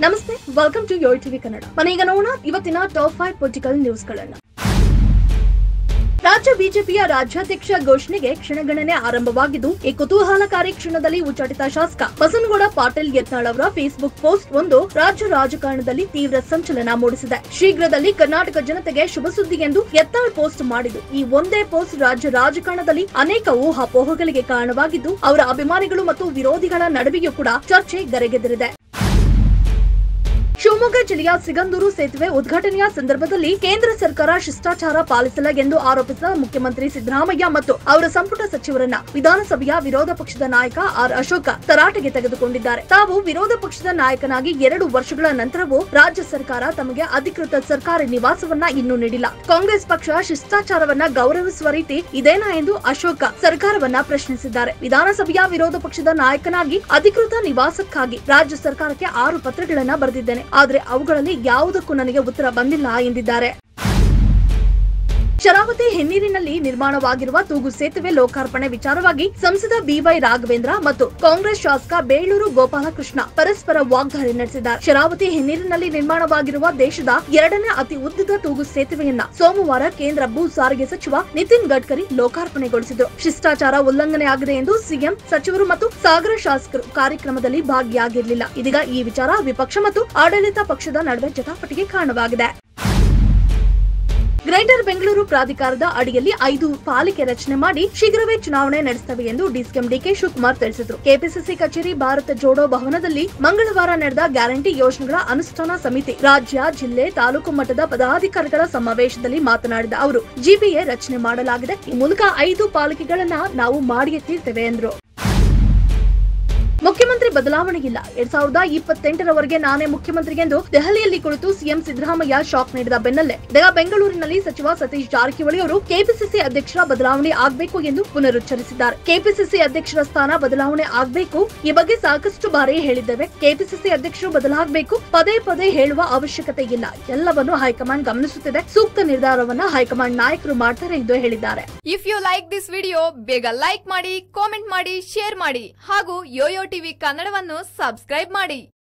ನಮಸ್ತೆ, welcome to YoYo TV Kannada. ಮನೆಗ ನೋಡೋಣ ಇವತ್ತಿನ ಟಾಪ್ 5 ಪೊಲಿಟಿಕಲ್ ನ್ಯೂಸ್ಗಳನ್ನು. ರಾಜ್ಯ ಬಿಜೆಪಿಯ ರಾಜ್ಯಾಧ್ಯಕ್ಷ ಘೋಷಣೆಗೆ ಕ್ಷಣಗಣನೆ ಆರಂಭವಾಗಿದ್ದು, ಈ ಕುತೂಹಲಕಾರಿ ಕ್ಷಣದಲ್ಲಿ ಉಚ್ಚಾಟಿತ ಶಾಸಕ ಬಸನಗೌಡ ಪಾಟೀಲ್ ಯತ್ನಾಳ್ ಅವರ ಫೇಸ್ಬುಕ್ ಪೋಸ್ಟ್ ಒಂದು ರಾಜ್ಯ ರಾಜಕಾರಣದಲ್ಲಿ ತೀವ್ರ ಸಂಚಲನ ಮೂಡಿಸಿದೆ. ಶೀಘ್ರದಲ್ಲಿ ಕರ್ನಾಟಕ ಜನತೆಗೆ ಶುಭ ಸುದ್ದಿ ಎಂದು ಯತ್ನಾಳ್ ಪೋಸ್ಟ್ ಮಾಡಿದ್ದು, ಈ ಒಂದೇ ಪೋಸ್ಟ್ ರಾಜ್ಯ ರಾಜಕಾರಣದಲ್ಲಿ ಅನೇಕ ಊಹಾಪೋಹಗಳಿಗೆ ಕಾರಣವಾಗಿದ್ದು, ಅವರ ಅಭಿಮಾನಿಗಳು ಮತ್ತು ವಿರೋಧಿಗಳ ನಡುವೆಯೂ ಕೂಡ ಚರ್ಚೆ ಗರೆಗೆದರಿದೆ. ಶಿವಮೊಗ್ಗ ಜಿಲ್ಲೆಯ ಸಿಗಂದೂರು ಸೇತುವೆ ಉದ್ಘಾಟನೆಯ ಸಂದರ್ಭದಲ್ಲಿ ಕೇಂದ್ರ ಸರ್ಕಾರ ಶಿಷ್ಟಾಚಾರ ಪಾಲಿಸಿಲ್ಲ ಎಂದು ಆರೋಪಿಸಿದ ಮುಖ್ಯಮಂತ್ರಿ ಸಿದ್ದರಾಮಯ್ಯ ಮತ್ತು ಅವರ ಸಂಪುಟ ಸಚಿವರನ್ನ ವಿಧಾನಸಭೆಯ ವಿರೋಧ ಪಕ್ಷದ ನಾಯಕ ಆರ್ ಅಶೋಕ ತರಾಟೆಗೆ ತೆಗೆದುಕೊಂಡಿದ್ದಾರೆ. ತಾವು ವಿರೋಧ ಪಕ್ಷದ ನಾಯಕನಾಗಿ 2 ವರ್ಷಗಳ ನಂತರವೂ ರಾಜ್ಯ ಸರ್ಕಾರ ತಮಗೆ ಅಧಿಕೃತ ಸರ್ಕಾರಿ ನಿವಾಸವನ್ನ ಇನ್ನೂ ನೀಡಿಲ್ಲ. ಕಾಂಗ್ರೆಸ್ ಪಕ್ಷ ಶಿಷ್ಟಾಚಾರವನ್ನ ಗೌರವಿಸುವ ರೀತಿ ಇದೇನಾ ಎಂದು ಅಶೋಕ ಸರ್ಕಾರವನ್ನ ಪ್ರಶ್ನಿಸಿದ್ದಾರೆ. ವಿಧಾನಸಭೆಯ ವಿರೋಧ ಪಕ್ಷದ ನಾಯಕನಾಗಿ ಅಧಿಕೃತ ನಿವಾಸಕ್ಕಾಗಿ ರಾಜ್ಯ ಸರ್ಕಾರಕ್ಕೆ 6 ಪತ್ರಗಳನ್ನ ಬರೆದಿದ್ದೇನೆ, ಆದರೆ ಅವುಗಳಲ್ಲಿ ಯಾವುದಕ್ಕೂ ನನಗೆ ಉತ್ತರ ಬಂದಿಲ್ಲ ಎಂದಿದ್ದಾರೆ. ಶರಾವತಿ ಹಿನ್ನೀರಿನಲ್ಲಿ ನಿರ್ಮಾಣವಾಗಿರುವ ತೂಗು ಸೇತುವೆ ಲೋಕಾರ್ಪಣೆ ವಿಚಾರವಾಗಿ ಸಂಸದ ಬಿವೈ ರಾಘವೇಂದ್ರ ಮತ್ತು ಕಾಂಗ್ರೆಸ್ ಶಾಸಕ ಬೇಳೂರು ಗೋಪಾಲಕೃಷ್ಣ ಪರಸ್ಪರ ವಾಗ್ದಾಳಿ ನಡೆಸಿದ್ದಾರೆ. ಶರಾವತಿ ಹಿನ್ನೀರಿನಲ್ಲಿ ನಿರ್ಮಾಣವಾಗಿರುವ ದೇಶದ 2ನೇ ಅತಿ ಉದ್ದದ ತೂಗು ಸೇತುವೆಯನ್ನ ಸೋಮವಾರ ಕೇಂದ್ರ ಭೂ ಸಾರಿಗೆ ಸಚಿವ ನಿತಿನ್ ಗಡ್ಕರಿ ಲೋಕಾರ್ಪಣೆಗೊಳಿಸಿದರು. ಶಿಷ್ಟಾಚಾರ ಉಲ್ಲಂಘನೆಯಾಗಿದೆ ಎಂದು ಸಿಎಂ, ಸಚಿವರು ಮತ್ತು ಸಾಗರ ಶಾಸಕರು ಕಾರ್ಯಕ್ರಮದಲ್ಲಿ ಭಾಗಿಯಾಗಿರಲಿಲ್ಲ. ಇದೀಗ ಈ ವಿಚಾರ ವಿಪಕ್ಷ ಮತ್ತು ಆಡಳಿತ ಪಕ್ಷದ ನಡುವೆ ಜಟಾಪಟಿಗೆ ಕಾರಣವಾಗಿದೆ. ಗ್ರೇಟರ್ ಬೆಂಗಳೂರು ಪ್ರಾಧಿಕಾರದ ಅಡಿಯಲ್ಲಿ 5 ಪಾಲಿಕೆ ರಚನೆ ಮಾಡಿ ಶೀಘ್ರವೇ ಚುನಾವಣೆ ನಡೆಸುತ್ತವೆ ಎಂದು ಡಿಸಿಎಂ ಡಿಕೆ ಶಿವಕುಮಾರ್ ತಿಳಿಸಿದರು. ಕೆಪಿಸಿಸಿ ಕಚೇರಿ ಭಾರತ ಜೋಡೋ ಭವನದಲ್ಲಿ ಮಂಗಳವಾರ ನಡೆದ ಗ್ಯಾರಂಟಿ ಯೋಜನೆಗಳ ಅನುಷ್ಠಾನ ಸಮಿತಿ ರಾಜ್ಯ, ಜಿಲ್ಲೆ, ತಾಲೂಕು ಮಟ್ಟದ ಪದಾಧಿಕಾರಿಗಳ ಸಮಾವೇಶದಲ್ಲಿ ಮಾತನಾಡಿದ ಅವರು, ಜಿಬಿಎ ರಚನೆ ಮಾಡಲಾಗಿದೆ. ಈ ಮೂಲಕ 5 ಪಾಲಿಕೆಗಳನ್ನ ನಾವು ಮಾಡಿಯೇ ತೀರ್ತೇವೆ ಎಂದರು. ಮುಖ್ಯಮಂತ್ರಿ ಬದಲಾವಣೆ ಇಲ್ಲ. 2028ರವರೆಗೆ ನಾನೇ ಮುಖ್ಯಮಂತ್ರಿ ಎಂದು ದೆಹಲಿಯಲ್ಲಿ ಕುಳಿತು ಸಿಎಂ ಸಿದ್ದರಾಮಯ್ಯ ಶಾಕ್ ನೀಡಿದ ಬೆನ್ನಲ್ಲೇ ಇದೀಗ ಬೆಂಗಳೂರಿನಲ್ಲಿ ಸಚಿವ ಸತೀಶ್ ಜಾರಕಿಹೊಳಿ ಅವರು ಕೆಪಿಸಿಸಿ ಅಧ್ಯಕ್ಷರ ಬದಲಾವಣೆ ಆಗಬೇಕು ಎಂದು ಪುನರುಚ್ಚರಿಸಿದ್ದಾರೆ. ಕೆಪಿಸಿಸಿ ಅಧ್ಯಕ್ಷರ ಸ್ಥಾನ ಬದಲಾವಣೆ ಆಗಬೇಕು, ಈ ಬಗ್ಗೆ ಸಾಕಷ್ಟು ಬಾರಿ ಹೇಳಿದ್ದೇವೆ. ಕೆಪಿಸಿಸಿ ಅಧ್ಯಕ್ಷರು ಬದಲಾಗಬೇಕು, ಪದೇ ಪದೇ ಹೇಳುವ ಅವಶ್ಯಕತೆ ಇಲ್ಲ. ಎಲ್ಲವನ್ನು ಹೈಕಮಾಂಡ್ ಗಮನಿಸುತ್ತಿದೆ. ಸೂಕ್ತ ನಿರ್ಧಾರವನ್ನ ಹೈಕಮಾಂಡ್ ನಾಯಕರು ಮಾಡ್ತಾರೆ ಎಂದು ಹೇಳಿದ್ದಾರೆ. If you like this video, ಬೇಗ ಲೈಕ್ ಮಾಡಿ, ಕಾಮೆಂಟ್ ಮಾಡಿ, ಶೇರ್ ಮಾಡಿ ಹಾಗೂ ಯೋಯೋ ಟಿವಿ ಕನ್ನಡವನ್ನು ಸಬ್ಸ್ಕ್ರೈಬ್ ಮಾಡಿ.